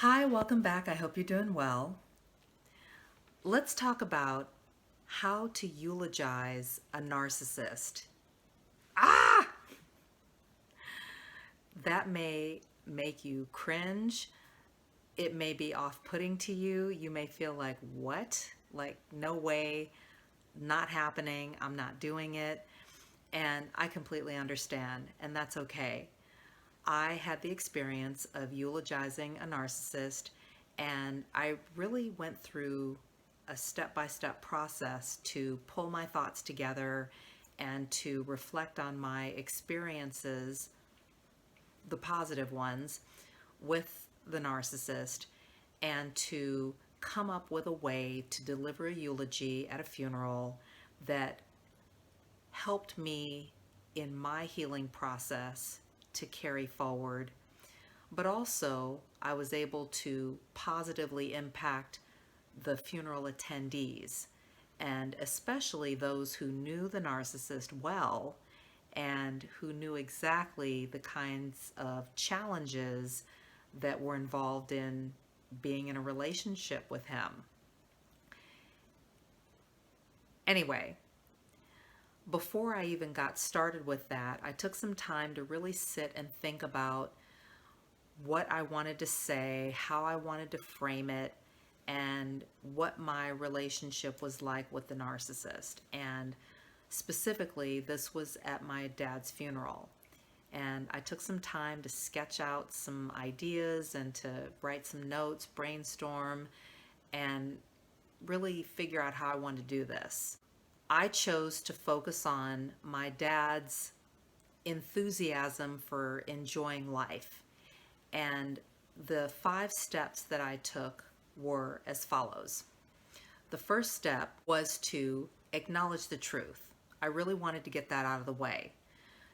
Hi, welcome back. I hope you're doing well. Let's talk about how to eulogize a narcissist. Ah! That may make you cringe. It may be off putting to you. You may feel like, what? Like, no way, not happening. I'm not doing it. And I completely understand, and that's okay. I had the experience of eulogizing a narcissist, and I really went through a step by step process to pull my thoughts together and to reflect on my experiences, the positive ones, with the narcissist, and to come up with a way to deliver a eulogy at a funeral that helped me in my healing process to carry forward. But also, I was able to positively impact the funeral attendees, and especially those who knew the narcissist well and who knew exactly the kinds of challenges that were involved in being in a relationship with him. Anyway, before I even got started with that, I took some time to really sit and think about what I wanted to say, how I wanted to frame it, and what my relationship was like with the narcissist. And specifically, this was at my dad's funeral. And I took some time to sketch out some ideas and to write some notes, brainstorm, and really figure out how I wanted to do this. I chose to focus on my dad's enthusiasm for enjoying life. And the 5 steps that I took were as follows. The first step was to acknowledge the truth. I really wanted to get that out of the way.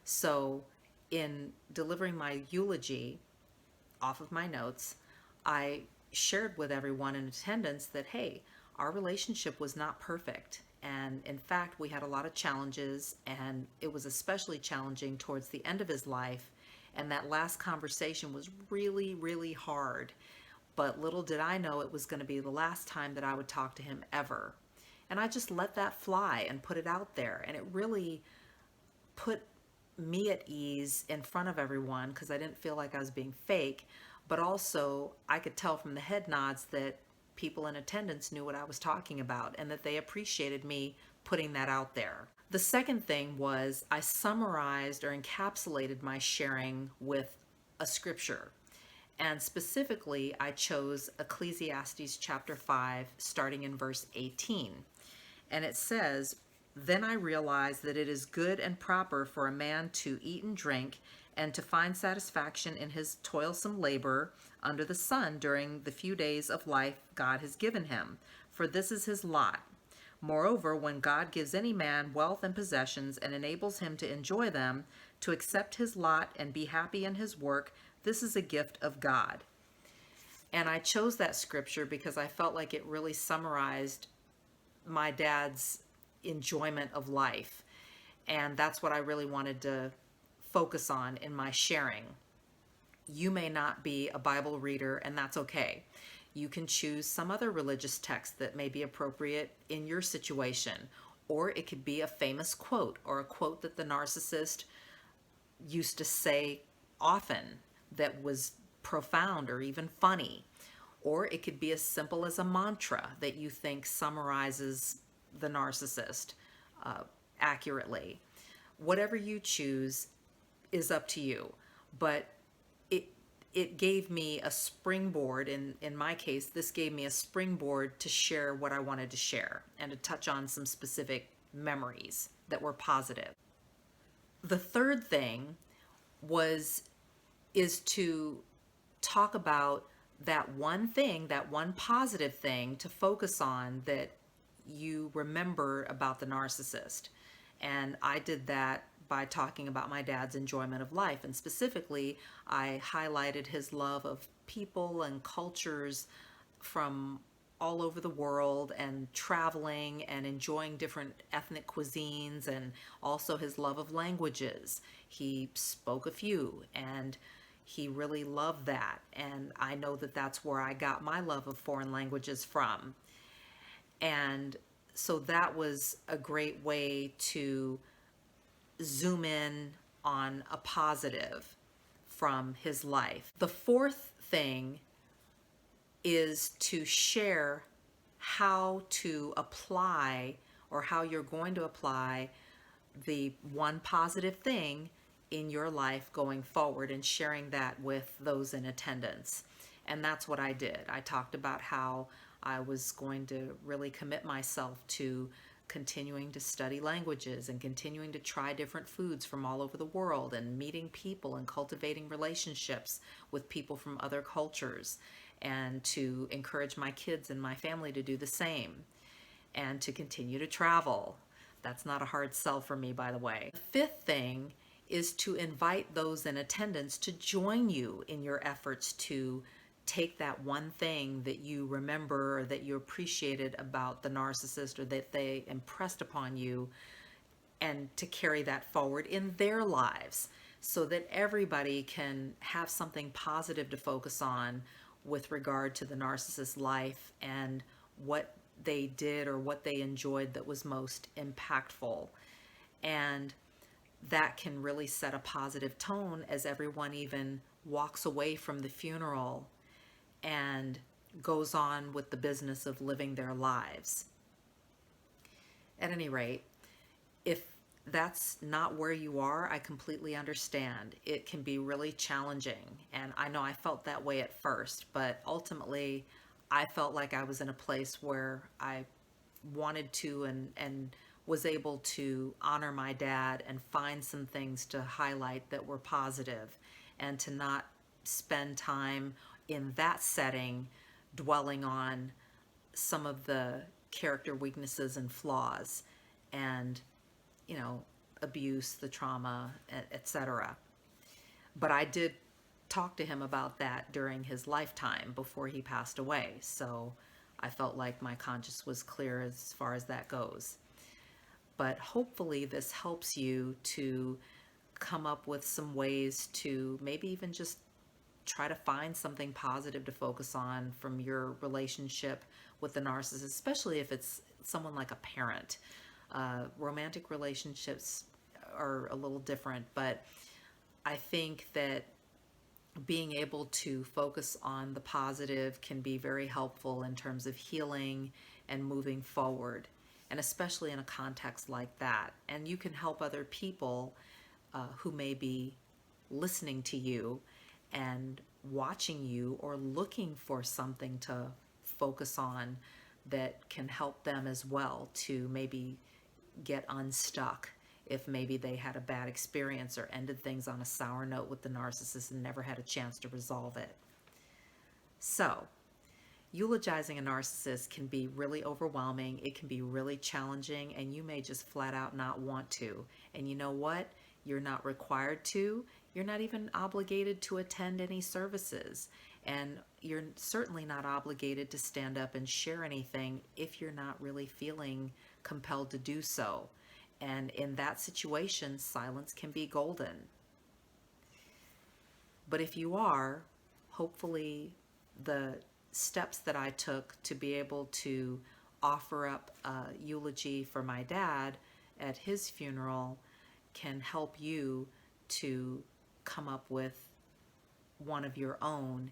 So, in delivering my eulogy off of my notes, I shared with everyone in attendance that, hey, our relationship was not perfect. And in fact, we had a lot of challenges, and it was especially challenging towards the end of his life. And that last conversation was really, really hard. But little did I know it was going to be the last time that I would talk to him ever. And I just let that fly and put it out there. And it really put me at ease in front of everyone because I didn't feel like I was being fake. But also, I could tell from the head nods that people in attendance knew what I was talking about and that they appreciated me putting that out there. The second thing was I summarized or encapsulated my sharing with a scripture. And specifically, I chose Ecclesiastes chapter 5, starting in verse 18. And it says, "Then I realized that it is good and proper for a man to eat and drink and to find satisfaction in his toilsome labor under the sun during the few days of life God has given him, for this is his lot. Moreover, when God gives any man wealth and possessions and enables him to enjoy them, to accept his lot and be happy in his work, this is a gift of God." And I chose that scripture because I felt like it really summarized my dad's enjoyment of life. And that's what I really wanted to focus on in my sharing. You may not be a Bible reader, and that's okay. You can choose some other religious text that may be appropriate in your situation, or it could be a famous quote or a quote that the narcissist used to say often that was profound or even funny. Or it could be as simple as a mantra that you think summarizes the narcissist uh, accurately. Whatever you choose is up to you. But it it gave me a springboard. In my case, this gave me a springboard to share what I wanted to share and to touch on some specific memories that were positive. The third thing was is to talk about that one thing, that one positive thing to focus on that you remember about the narcissist. And I did that by talking about my dad's enjoyment of life. And specifically, I highlighted his love of people and cultures from all over the world and traveling and enjoying different ethnic cuisines, and also his love of languages. He spoke a few, and he really loved that. And I know that that's where I got my love of foreign languages from. And so that was a great way to zoom in on a positive from his life. The fourth thing is to share how to apply, or how you're going to apply the one positive thing in your life going forward, and sharing that with those in attendance. And that's what I did. I talked about how I was going to really commit myself to continuing to study languages and continuing to try different foods from all over the world, and meeting people and cultivating relationships with people from other cultures, and to encourage my kids and my family to do the same, and to continue to travel. That's not a hard sell for me, by the way. The fifth thing is to invite those in attendance to join you in your efforts to take that one thing that you remember, or that you appreciated about the narcissist, or that they impressed upon you, and to carry that forward in their lives, so that everybody can have something positive to focus on with regard to the narcissist's life, and what they did or what they enjoyed that was most impactful. And that can really set a positive tone as everyone even walks away from the funeral and goes on with the business of living their lives. At any rate, if that's not where you are, I completely understand. It can be really challenging. And I know I felt that way at first, but ultimately I felt like I was in a place where I wanted to, and was able to honor my dad and find some things to highlight that were positive, and to not spend time in that setting dwelling on some of the character weaknesses and flaws, and abuse, the trauma, etc. But I did talk to him about that during his lifetime before he passed away, so I felt like my conscience was clear as far as that goes. But hopefully this helps you to come up with some ways to maybe even just try to find something positive to focus on from your relationship with the narcissist, especially if it's someone like a parent. Romantic relationships are a little different, but I think that being able to focus on the positive can be very helpful in terms of healing and moving forward, and especially in a context like that. And you can help other people who may be listening to you and watching you, or looking for something to focus on that can help them as well to maybe get unstuck if maybe they had a bad experience or ended things on a sour note with the narcissist and never had a chance to resolve it. So, eulogizing a narcissist can be really overwhelming. It can be really challenging, and you may just flat out not want to. And you know what? You're not required to. You're not even obligated to attend any services. And you're certainly not obligated to stand up and share anything if you're not really feeling compelled to do so. And in that situation, silence can be golden. But if you are, hopefully the steps that I took to be able to offer up a eulogy for my dad at his funeral can help you to come up with one of your own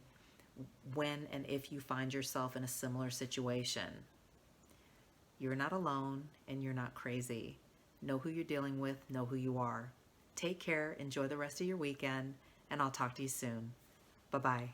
when and if you find yourself in a similar situation. You're not alone, and you're not crazy. Know who you're dealing with, know who you are. Take care, enjoy the rest of your weekend, and I'll talk to you soon. Bye-bye.